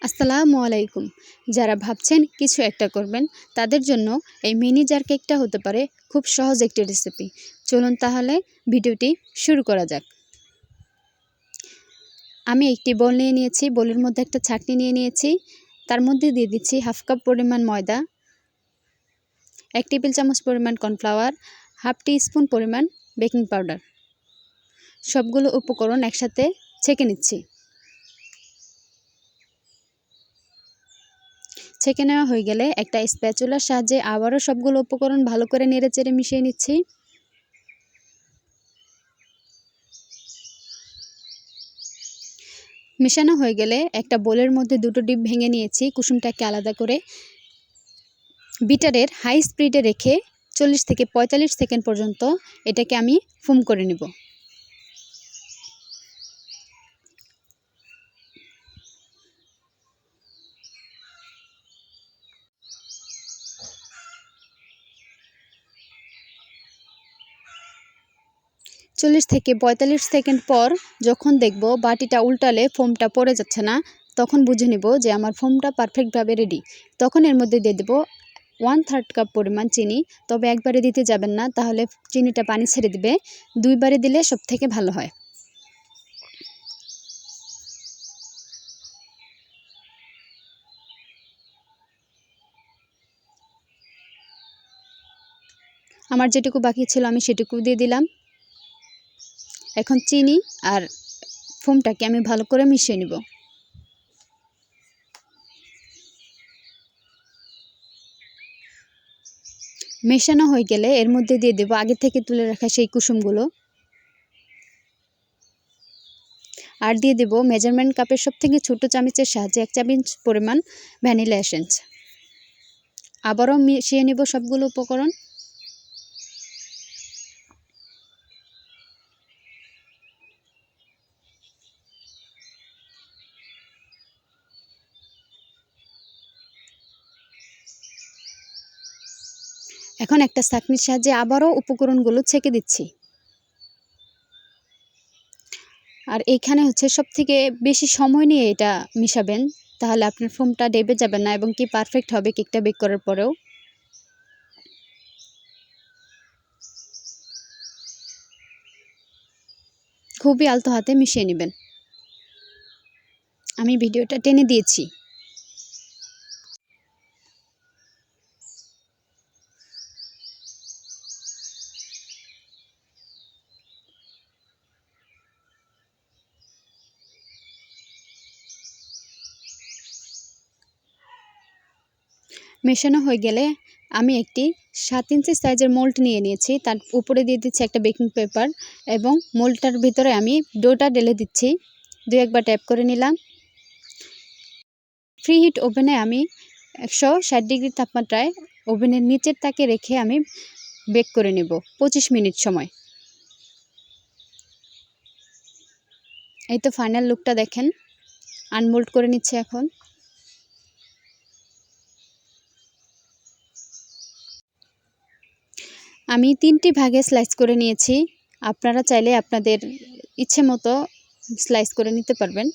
আসসালামু আলাইকুম। যারা ভাবছেন কিছু একটা করবেন তাদের জন্য এই মিনি জার কেকটা হতে পারে খুব সহজ একটি রেসিপি। চলুন তাহলে ভিডিওটি শুরু করা যাক। আমি একটি বোল নিয়ে নিয়েছি, বোলের মধ্যে একটা ছাঁকনি নিয়ে নিয়েছি। তার মধ্যে দিয়ে দিচ্ছি হাফ কাপ পরিমাণ ময়দা, 1 টেবিল চামচ পরিমাণ কর্নফ্লাওয়ার, হাফ টি স্পুন পরিমাণ বেকিং পাউডার। সবগুলো উপকরণ একসাথে ছেঁকে নিচ্ছি। ছেঁকে নেওয়া হয়ে গেলে একটা স্প্যাচুলার সাহায্যে আবারও সবগুলো উপকরণ ভালো করে নেড়েচেড়ে মিশিয়ে নিচ্ছি। মেশানো হয়ে গেলে একটা বোলের মধ্যে দুটো ডিম ভেঙে নিয়েছি, কুসুমটাকে আলাদা করে বিটারের হাই স্পিডে রেখে 40 থেকে 45 সেকেন্ড পর্যন্ত এটাকে আমি ফোম করে নেব। চল্লিশ থেকে 45 সেকেন্ড পর যখন দেখব বাটিটা উল্টালে ফোমটা পড়ে যাচ্ছে না, তখন বুঝে নেব যে আমার ফোমটা পারফেক্টভাবে রেডি। তখন এর মধ্যে দিয়ে দেবো 1/3 কাপ পরিমাণ চিনি। তবে একবারে দিতে যাবেন না, তাহলে চিনিটা পানি ছেড়ে দিবে। 2 বারে দিলে সব থেকে ভালো হয়। আমার যেটুকু বাকি ছিল আমি সেটুকু দিয়ে দিলাম। এখন চিনি আর ফোমটাকে আমি ভালো করে মিশিয়ে নেব। মেশানো হয়ে গেলে এর মধ্যে দিয়ে দেব আগে থেকে তুলে রাখা সেই কুসুমগুলো, আর দিয়ে দেব মেজারমেন্ট কাপের সবথেকে ছোট চামচের সাহায্যে 1 চামচ পরিমাণ ভ্যানিলা এসেন্স। আবারও মিশিয়ে নেব সবগুলো উপকরণ। এখন একটা ছাঁকনির সাহায্যে আবারও উপকরণগুলো ছেঁকে দিচ্ছি। আর এইখানে সবথেকে বেশি সময় নিয়ে এটা মিশাবেন, তাহলে আপনার ফোমটা ডেবে যাবে না এবং কি পারফেক্ট হবে কেকটা বেক করার পরেও। খুবই আলতো হাতে মিশিয়ে নেবেন। আমি ভিডিওটা টেনে দিয়েছি। মেশানো হয়ে গেলে আমি একটি 7 ইঞ্চি সাইজের মোল্ড নিয়ে নিয়েছি। তার উপরে দিয়ে দিচ্ছি একটা বেকিং পেপার এবং মোল্ডটার ভিতরে আমি ডোটা ঢেলে দিচ্ছি। 2-1 বার ট্যাপ করে নিলাম। ফ্রি হিট ওভেনে আমি 160 ডিগ্রি তাপমাত্রায় ওভেনের নিচের তাকে রেখে আমি বেক করে নেব 25 মিনিট সময়। এই তো ফাইনাল লুকটা দেখেন। আনমোল্ড করে নিচ্ছে এখন। আমি 3টি ভাগে স্লাইস করে নিয়েছি। আপনারা চাইলে আপনাদের ইচ্ছে মতো স্লাইস করে নিতে পারবেন।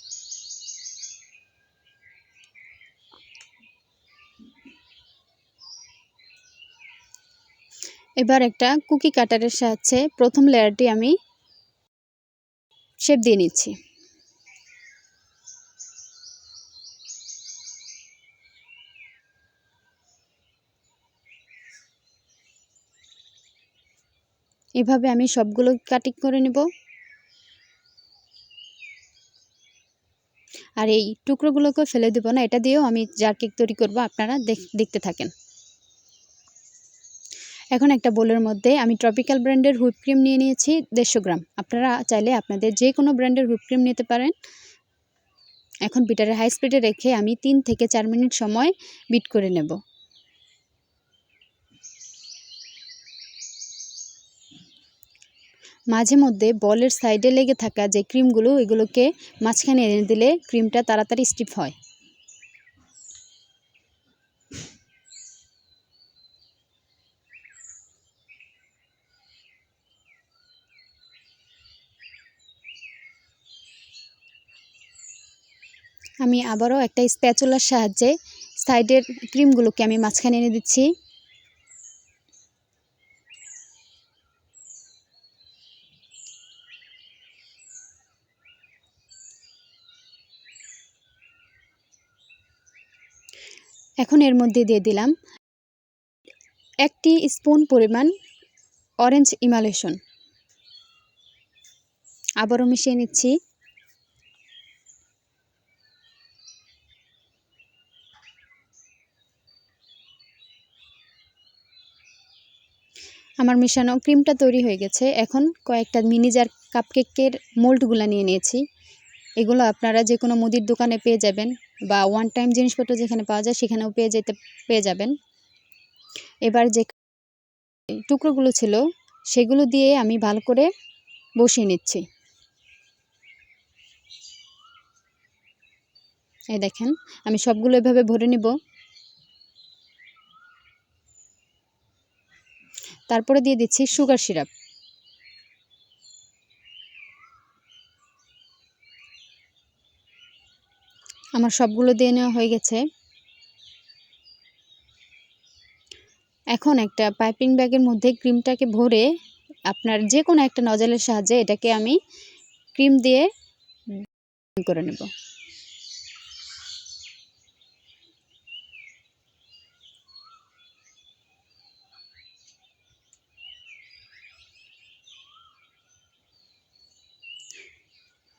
এবার একটা কুকি কাটারের সাহায্যে প্রথম লেয়ারটি আমি শেপ দিয়ে নিচ্ছি। এভাবে আমি সবগুলো কাটিং করে নেব। আর এই টুকরোগুলোকে ফেলে দেব না, এটা দিয়েও আমি জার কেক তৈরি করব। আপনারা দেখতে থাকেন। এখন একটা বোলের মধ্যে আমি ট্রপিক্যাল ব্র্যান্ডের হুইপ ক্রিম নিয়ে নিয়েছি 150 গ্রাম। আপনারা চাইলে আপনাদের যে কোনো ব্র্যান্ডের হুইপ ক্রিম নিতে পারেন। এখন বিটারের হাই স্পিডে রেখে আমি 3 থেকে 4 মিনিট সময় বিট করে নেব। মাঝে মধ্যে বলের সাইডে লেগে থাকা যে ক্রিমগুলো, এগুলোকে মাঝখানে এনে দিলে ক্রিমটা তাড়াতাড়ি স্টিফ হয়। আমি আবারও একটা স্প্যাচুলার সাহায্যে সাইডের ক্রিমগুলোকে আমি মাঝখানে এনে দিচ্ছি। এখন এর মধ্যে দিয়ে দিলাম 1 স্পুন পরিমাণ অরেঞ্জ ইমালেশন। আবারও মিশিয়ে নিচ্ছি। আমার মিশানো ক্রিমটা তৈরি হয়ে গেছে। এখন কয়েকটা মিনি জার কাপকেকের মোল্ডগুলো নিয়ে নিয়েছি। এগুলো আপনারা যে কোনো মুদির দোকানে পেয়ে যাবেন বা ওয়ান টাইম জিনিসপত্র যেখানে পাওয়া যায় সেখানেও পেয়ে যাবেন। এবার যে টুকরোগুলো ছিল সেগুলো দিয়ে আমি ভালো করে বসিয়ে নিচ্ছি। এই দেখেন আমি সবগুলো এভাবে ভরে নিব। তারপরে দিয়ে দিচ্ছি সুগার সিরাপ। আমার সবগুলো দিয়ে নেওয়া হয়ে গেছে। এখন একটা পাইপিং ব্যাগের মধ্যে ক্রিমটাকে ভরে আপনার যে কোনো একটা নজলের সাহায্যে এটাকে আমি ক্রিম দিয়ে করে নেব।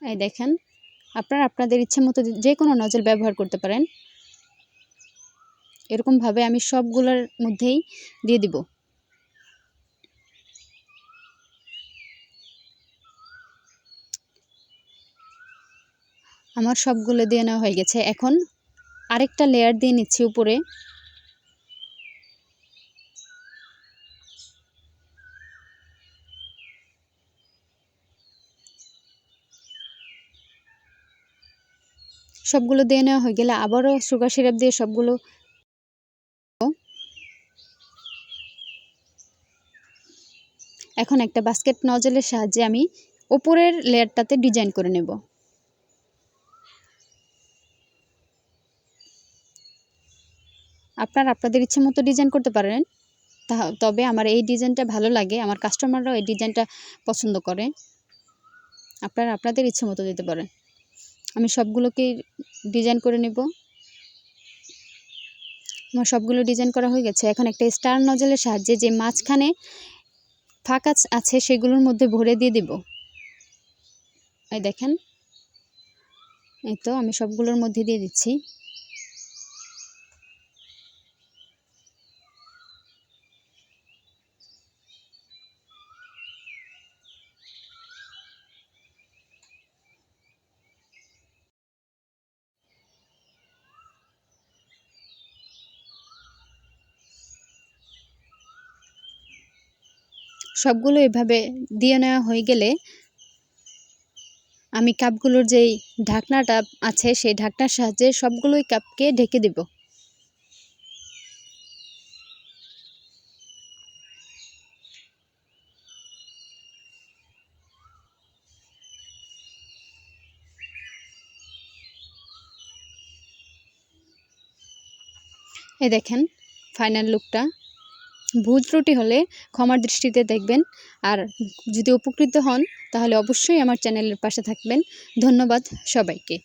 এই দেখেন আপনারা আপনাদের ইচ্ছে মতো যে কোনো নজল ব্যবহার করতে পারেন। এরকমভাবে আমি সবগুলোর মধ্যেই দিয়ে দিব। আমার সবগুলো দিয়ে নেওয়া হয়ে গেছে। এখন আরেকটা লেয়ার দিয়ে নিচ্ছি উপরে। সবগুলো দিয়ে নেওয়া হয়ে গেলে আবারও সুগার সিরাপ দিয়ে সবগুলো এখন একটা বাস্কেট নজলের সাহায্যে আমি উপরের লেয়ারটাতে ডিজাইন করে নেব। আপনারা আপনাদের ইচ্ছে মতো ডিজাইন করতে পারেন। তবে আমার এই ডিজাইনটা ভালো লাগে, আমার কাস্টমাররাও এই ডিজাইনটা পছন্দ করে। আপনারা আপনাদের ইচ্ছে মতো দিতে পারেন। আমি সবগুলোকে ডিজাইন করে নেব। আমার সবগুলো ডিজাইন করা হয়ে গেছে। এখন একটা স্টার নজলের সাহায্যে যে মাঝখানে ফাঁকা আছে সেগুলোর মধ্যে ভরে দিয়ে দিব। এই দেখেন, এই তো আমি সবগুলোর মধ্যে দিয়ে দিচ্ছি। সবগুলো এভাবে দিয়ে নেওয়া হয়ে গেলে আমি কাপগুলোর যেই ঢাকনাটা আছে সেই ঢাকনার সাহায্যে সবগুলোই কাপকে ঢেকে দেব। এই দেখেন ফাইনাল লুকটা। ভুল ত্রুটি হলে ক্ষমার দৃষ্টিতে দেখবেন। আর যদি উপকৃত হন তাহলে অবশ্যই আমার চ্যানেলের পাশে থাকবেন। ধন্যবাদ সবাইকে।